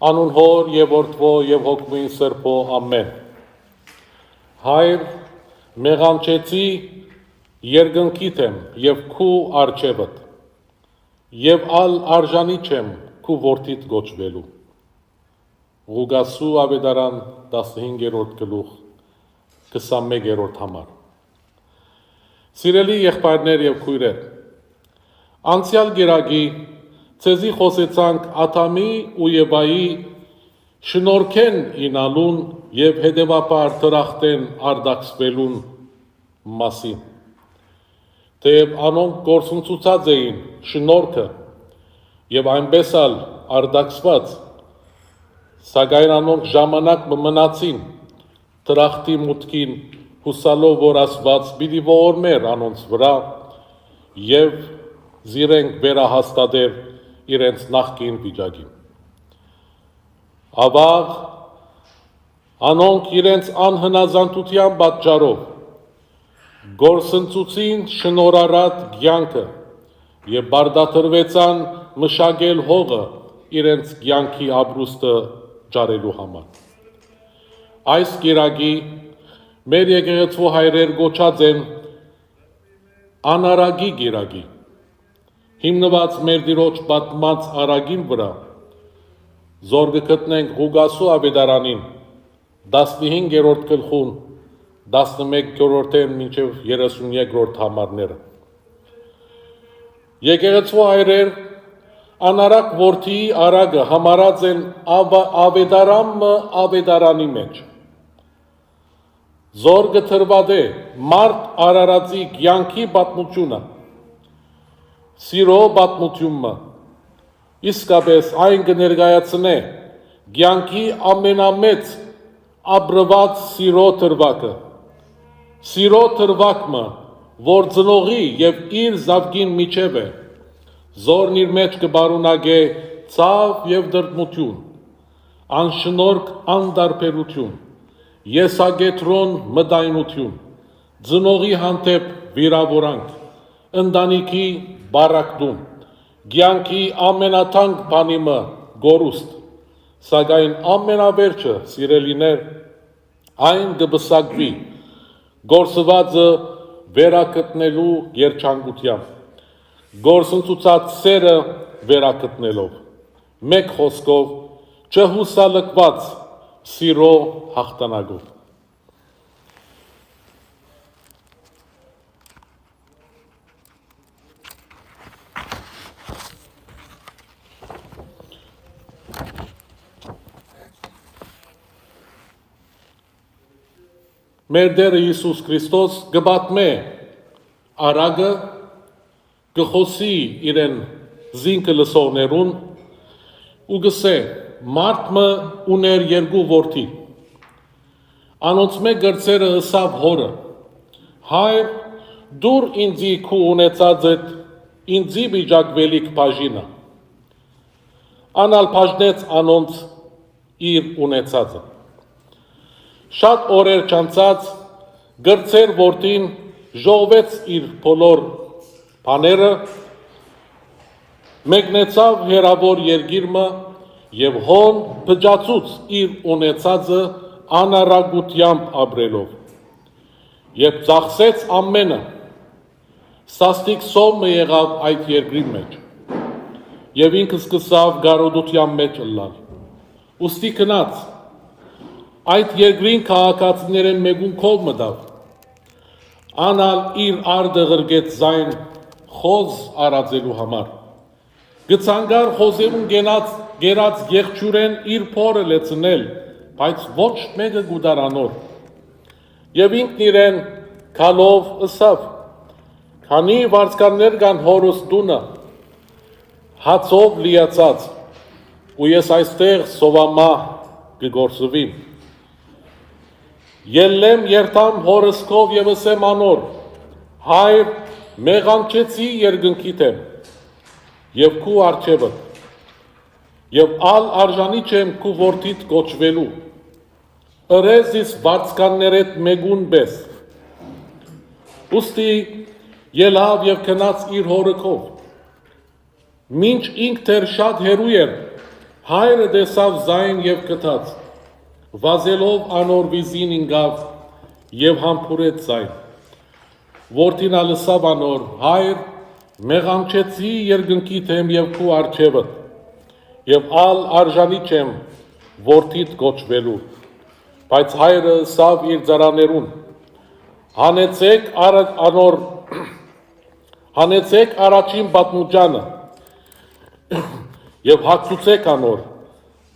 Անուն Հոր եւ Որդվո եւ Հոգուին Սրբո ամեն։ Հայր մեղանչեցի երկնքիդ եմ եւ քու արջևդ եւ ալ արժանի չեմ քու որդիդ գոչվելու։ Ղուգասու ավետարան 15-րդ գլուխ 21-րդ համար։ Սիրելի եղբայրներ եւ քույրեր, անցյալ գերագի Ցեզի խոսեցանք Աթամի ու Եվայի շնորհքեն ինալուն եւ հետեւաբար դրախտեն արդակսվելուն մասին։ Թեև անոնք գործունեացած էին շնորհքը եւ այնպես ալ արդակսված, սակայն անոնք ժամանակ մնացին դրախտի մուտքին հուսալով, որ Աստված պիտի ողորմեր անոնց վրա եւ զիրենք վերահաստատեր իրենց նախկին վիճակին։ Ավաղ անոնք իրենց անհնազանդության պատճառով գործընծուցին շնորհարատ կյանքը եւ բարդաթրվեցան մշակել հողը իրենց կյանքի ապրուստը ճարելու համար։ Այս գերագի մեր եկեղեցու հայրեր գոչած են անարագի գերագի, հիմնված մեր Տիրոջ պատմած արագին վրա, զոր կգտնենք Ղուգասու ավետարանին 15-րդ գլխուն 11-րդեն մինչև 33-րդ համարները։ Եկեղեցու հայրեր անարակ որդիի արագը համարած են ավետարանը ավետարանի մեջ, զոր կթրված է մարդ արարածի կյանքի պատմությունը, սիրո պատմությունը, իսկապես այն կներկայացնե կյանքի ամենամեծ ապրված սիրո թրվակը, որ ծնողի եւ իր զավգին միջև է, զորն իր մեջ կբարունագե ցավ եւ դրդմություն, անշնորհք անդարբերություն, եսագետրոն մտայնություն, ծնողի հանդեպ վիրավորանք, ընտանիքի բարակդում, կյանքի ամենաթանկ բանիմը գորուստ, սակայն ամենավերջը, սիրելիներ, այն կբսակվի գործվածը վերակտնելու երջանկությամբ, գործընծուցած սերը վերակտնելով, մեկ խոսքով չհուսալքված սիրո հաղթանակով։ Մեր Տերը Հիսուս Քրիստոս կպատմե արագը, կխոսի իրեն զինքը լսողներուն ու գսե մարդը ուներ երկու որդի, անոնց մեկ գրծերը ըսավ հորը, հայր դուր ինձի քու ունեցածդ ինձի վիճակվելիք բաժինը, անալ բաժնեց անոնց իր ունեցածը։ Շատ օրեր չանցած գրծեր որդին ժողվեց իր բոլոր բաները, մեկնեցավ հեռավոր երկիրը եւ հոն փճացուց իր ունեցածը անառագությամբ ապրելով։ Երբ ծախսեց ամենը, սաստիկ սոմը եղավ այդ երկրի մեջ եւ ինքը սկսավ գարոդության մեջ ըլլալ։ Ուստի գնաց այդ երկրին քաղաքացիներեն մեկուն քով մտավ, անալ իր արդը ղրգեց զայն խոզ արածելու համար, գցանգար խոզերուն գերած եղջուրեն իր փորը լեցնել, բայց ոչ մեկը գուդարանոր, եւ ինքն իրեն քալով ըսավ, քանի վարձկաններ կան հորս դունը, հացով լիացած, ու ես այստեղ սովամահ կգործվիմ, Ելլեմ երթամ հորսկով եւ ըսեմ անոր, հայր մեղանչեցի երկնքիդ եմ, եւ քու արջևդ, եւ ալ արժանի չեմ քու որդիդ գոչվելու, ըրեզիս վարձկաններետ մեկուն բես, ուստի ելավ եւ քնած իր հորը քով, մինչ ինք թեր շատ հերու էր Հայրը դեսավ զայն եւ կթած, վազելով անոր վիզին ինգավ եւ համբուրեց զայն։ Որդին լսավ անոր, հայր, մեղանչեցի երկնքի թեմ եւ քու արջևը, եւ ալ արժանի չեմ որդիդ գոչվելու, բայց հայրը սավ իր ծառաներուն, հանեցեք առաջին պատմուճանը, եւ հացուցեք անոր,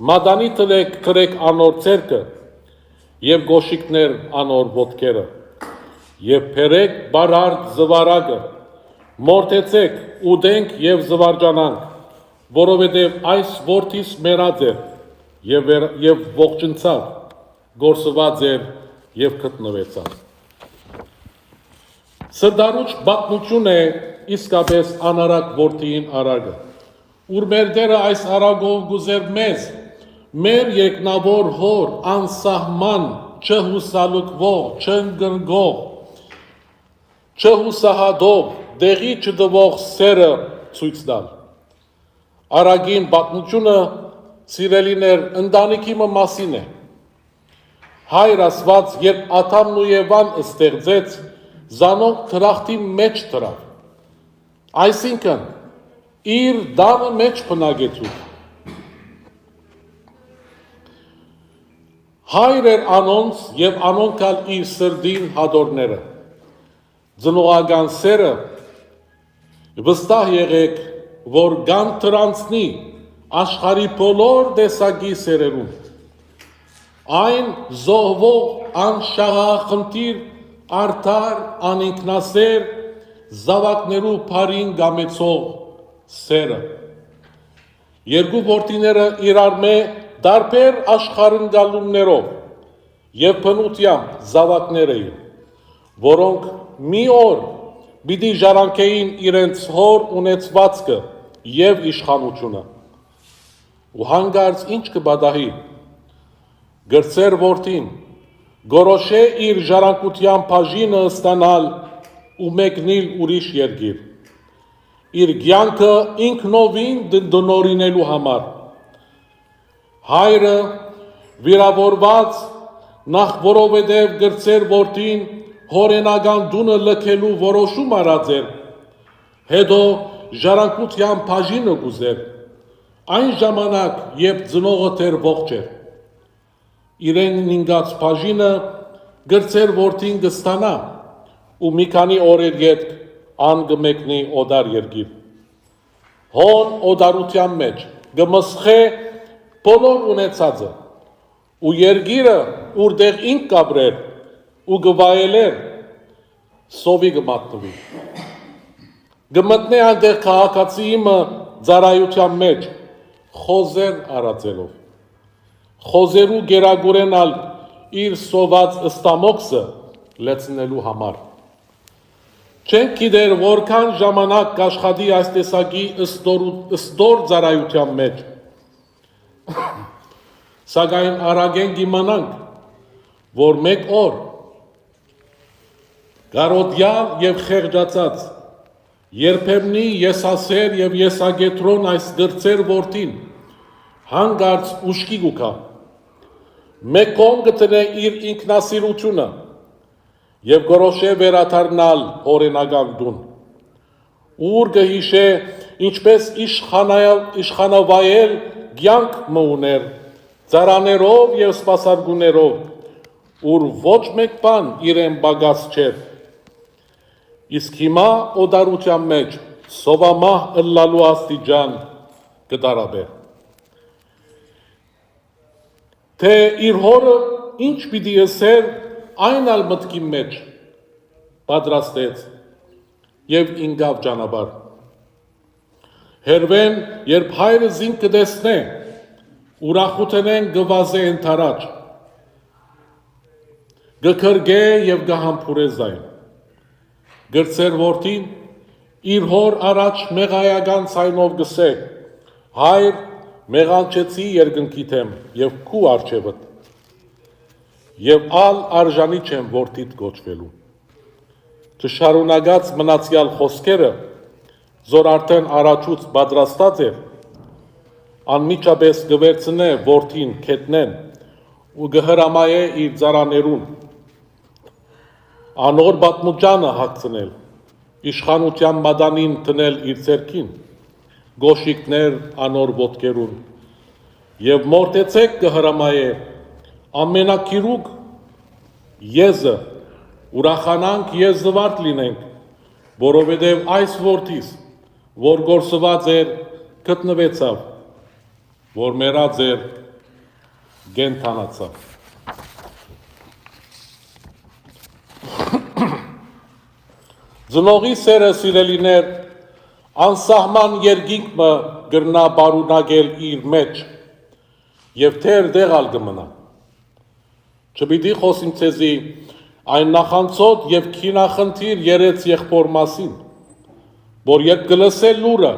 մադանի տրեք կրեք անոր ցերկը, եւ գոշիկներ անոր ոտքերը, եւ փերեք բարարդ զվարագը, մորթեցեք, ուդենք եւ զվարջանանք, որովհետեւ այս որդիս մեռած է եւ ողջնցավ, գործված էր եւ գտնվեցավ։ Սդարուչ պատմություն է իսկապես անարակ որդին արագը, ուր մեր դերը այս արագով գուզեր մեզ, մեր երկնավոր հոր անսահման չհուսալուկվող, չընկնգող, չհուսահատող, դեղի չդվող սերը ցույց տալ։ Արագին պատմությունը սիրելիներ ընտանիքի մասին է։ Հայր Աստված, երբ Ադամն ու Եվան ստեղծեց, զանոնք թրախտի մեջ դրավ։ Այսինքն իր դանը մեջ բնագեցուց։ Հայր էր անոնց եւ անոնքալ իր սրդին հադորները։ Ծնողական սերը վստահ եղեք, որ գան տրանցնի աշխարհի բոլոր տեսակի սերերում։ Այն զոհվող անշահախնդիր արդար անինքնասեր զավակներու փարին գամեցող սերը։ Երկու որդիները իրար մե դարբեր աշխարհընկալումներով եւ բնությամբ զավակներ էին, որոնք մի օր պիտի ժառանգեին իրենց հոր ունեցվածքը եւ իշխանությունը։ Ու հանգարց ինչ կբադահի, գրծեր որդին, գորոշե իր ժառանգության բաժինը ստանալ ու մեկնիլ ուրիշ երկիր, իր կյանքը ինքնովին դնորինելու համար։ Հայրը վիրավորված նախ որովհետև գրծեր որդին հորենական դունը լքելու որոշում արած էր, հետո ժառանգության բաժինը գուզեր, այն ժամանակ, երբ ծնողը դեռ ողջ էր։ Իրեն նինգած բաժինը գրծեր որդին կստանա ու մի քանի օրեր յետք անգմեկնի օդար երկիր։ Հոն օդարության մեջ գմսխե բոլոր ունեցածը ու երկիրը ուրդեղ ինք կաբրեր ու գվայելեր սովի գմատնվի։ Գմտնե այնտեղ քաղաքացիը ծառայության մեջ խոզեր արածելով։ Խոզերու գերագուրենալ իր սոված ստամոքսը լեցնելու համար։ Չենք գիտեր որքան ժամանակ կաշխատի այս տեսակի ըստոր ծառայության մեջ։ Սակայն արագեն կիմանանք, որ մեկ օր գարոդյալ եւ խեղճացած, երբեմնի եսասեր եւ եսագետրոն այս գրծեր որդին հանգարց ուշքի գուքա, մեկ կողմ գտնե իր ինքնասիրությունը եւ գորոշե վերադառնալ օրենական դուն, ուր գհիշե ինչպես իշխանավայել կյանք մուներ, ծառաներով եւ սպասարկուներով, ուր ոչ մեկ բան իրեն բագած չէր։ Իսկ հիմա օդարության մեջ սովամահ ըլլալու աստիճան կդարաբեր։ Թե իր հորը ինչ պիտի ըսեր, այն ալ մտքի մեջ պատրաստեց եւ ինգավ ճանապարհ։ Հերվեն, երբ հայրը զին կտեսնե, ուրախութենեն գվազե ընթարաջ, գքրգե եւ գահամբուրե զայն։ Գրծեր որդին իր հոր առաջ մեղայական ցայնով գսե, հայր, մեղանչեցի երկնքի թեմ եւ քու արջևդ, եւ ալ արժանի չեմ որդիդ գոչվելու։ Չշարունակած մնացյալ խոսքերը, զոր արդեն առաջուց պատրաստած էր, անմիջապես գվերցնե որդին քետնեն ու գհրամայե իր ծառաներուն անոր բատմուճանը հագցնել, իշխանության մադանին տնել իր ձեռքին, գոշիկներ անոր ոտքերուն, եւ մորտեցեք կհրամայե ամենակիրուկ եզը, ուրախանանք եզ զվարթ լինենք, որովհետև այս որդիս, որ գործված էր, գտնվեցավ, որ մեռած էր, գենթանացավ։ Ծնողի սերը սիրելիներ, անսահման երգինքը գրնա բարունագել իր մեջ և թեր դեղալ կմնա։ Չպիտի խոսիմ ցեզի այն նախանցոտ և քինախնդիր երեց եղբոր մասին, որ երբ կլսե լուրը,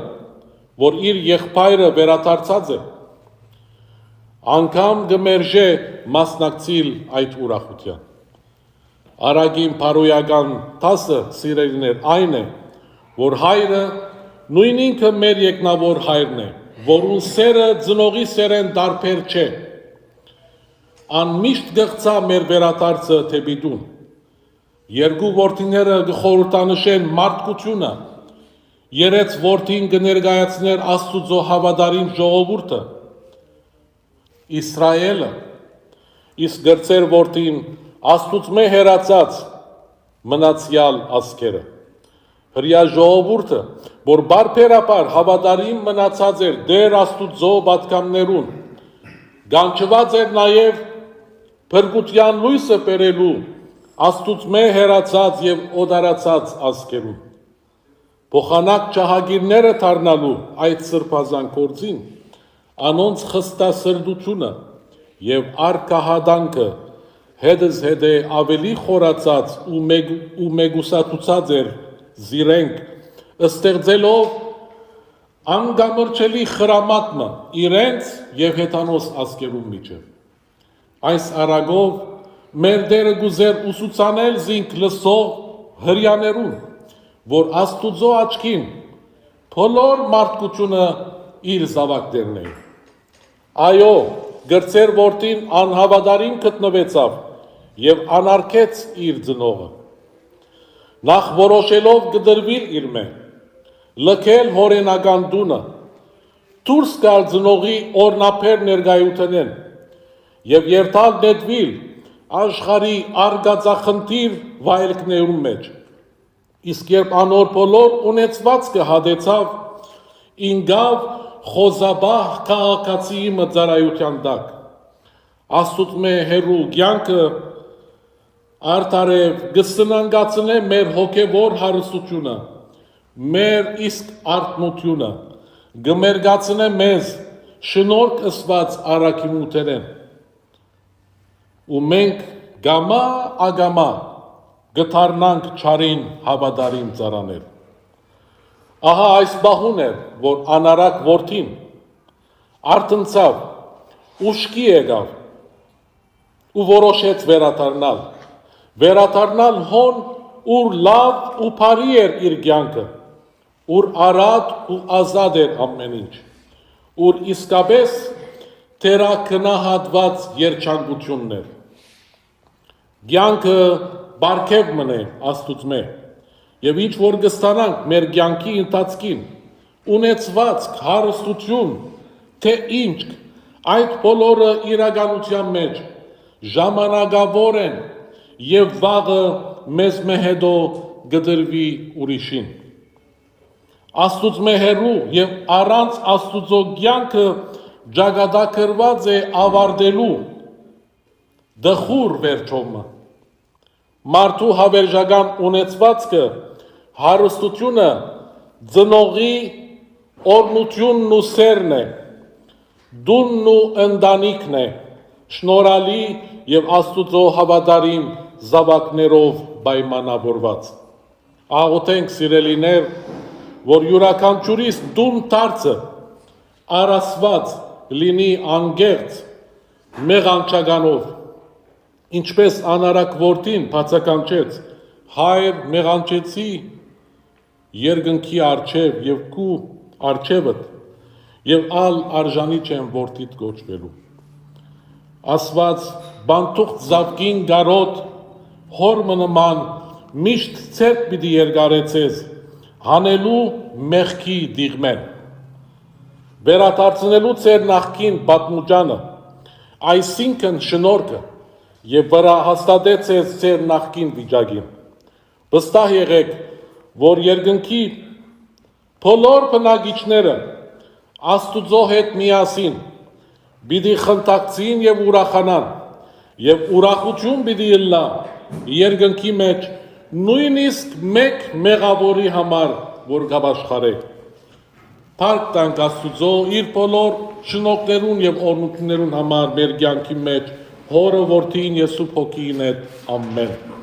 որ իր եղբայրը վերադարձած է, անգամ կմերժե մասնակցիլ այդ ուրախության։ Արագին փարոյական տասը սիրելիներ այն է, որ հայրը նույն ինքը մեր եկնավոր հայրն է, որուն սերը ծնողի սերեն դարբեր չէ, անմիշտ գղծա մեր վերադարձը թեպի տուն։ Երկու որդիները կխորհրդանշեն մարդկությունը, երեց որդին կներկայացներ Աստուծո հավատարիմ ժողովուրդը, Իսրայելը, իսկ գրծեր որդին Աստուծմե հերացած մնացյալ ազգերը։ Հրյա ժողովուրդը, որ բարբերաբար հավատարիմ մնացած էր դեր Աստուծո պատգամներուն, գանչված էր նաև փրկության լույսը բերելու Աստուծմե հերացած և օդարացած ազգերուն։ Փոխանակ ճահագիրները դառնալու այդ սրբազան գործին, անոնց խստասրտությունը և առկահադանքը հետս հետե ավելի խորացած ու մեգուսատուցած էր զիրենք, ստեղծելով անգամրջելի խրամատմը իրենց և հեթանոս ազգերուն միջև։ Այս արագով մեր դերը գուզեր ուսուցանել զինք լսող հրյաներուն, որ Աստուծո աչքին բոլոր մարդկությունը իր զավակներն էին։ Այո, գրծեր որդին անհավատարիմ գտնվեցավ և անարգեց իր ծնողը։ Նախ որոշելով կդրվիր իր մե, լքել հորենական տունը, դուրս գալ ծնողի օրնապեր ներկայութենեն և երթալ նետվիլ աշխարհի արգածախնդիր վայելքներուն մեջ։ Իսկ երբ անոր բոլոր ունեցվածքը հադեցավ, ինգավ խոզաբահ քաղաքացիի մծարայության տակ։ Աստուծմե հերու կյանքը արդարև կսնանգացնե մեր հոգևոր հարստությունը, մեր իսկ արթնությունը, կմերկացնե մեզ շնորհք ըսված առաքինութերեն։ Ու մենք գամա ագամա գթարնանք չարին հավատարիմ ծառաներ։ Ահա այս բահուն էր, որ անարակ որդին արթնցավ, ուշքի եկավ ու որոշեց վերադառնալ հոն, ուր լավ ու բարի էր իր կյանքը, ուր առատ ու ազատ էր ամեն ինչ, ուր իսկապես թերակնահատված երջանկությունն էր։ Կյանքը բարգև մնե Աստուծմե, և ինչ որ կստանանք մեր կյանքի ընթացքին, ունեցվածք, հարստություն, թե ինչ, այդ բոլորը իրականության մեջ ժամանակավոր են և վաղը մեզ հետո կդրվի ուրիշին։ Աստուծմե հեռու և առանց Աստուծո կյանքը ճակատագրված է ավարտելու դխուր վերջումը։ Մարդու հավերժական ունեցվածքը, հարստությունը ծնողի օրնությունն ու սերն է, դունն ու ընտանիքն է, շնորհալի և Աստուծո հավատարիմ զավակներով պայմանավորված։ Աղոթենք սիրելիներ, որ յուրաքանչյուրիս դուն դարձը առասված լինի անգեղծ մեղանչականով, ինչպես անարակ որդին բացականչեց, հայր մեղանչեցի երկնքի առջև և քու առջևդ, եւ ալ արժանի չեն որդիդ գոչվելու։ Ասված բանտուղ զավկին գարոտ հորմը նման միշտ ցերկ պիտի երգարեցես հանելու մեղքի դիղմեն վերադարձնելու ծեր նախքին պատմուճանը այսինքն շնորհքը եւ վրա հաստատեց ծեր նախքին վիճակին վստահ եղեք որ երկնքի բոլոր բնակիչները Աստուծո հետ միասին պիտի խնդակցին եւ ուրախանան եւ ուրախություն պիտի ըլլա երկնքի մեջ նույնիսկ մեկ մեղավորի համար որ գաբաշխարե Փառք տանք Աստուծո իր բոլոր շնորհներուն եւ օրհնություններուն համար մեր կյանքի մեջ հորը որդին եւ սուրբ հոգին հետ ամեն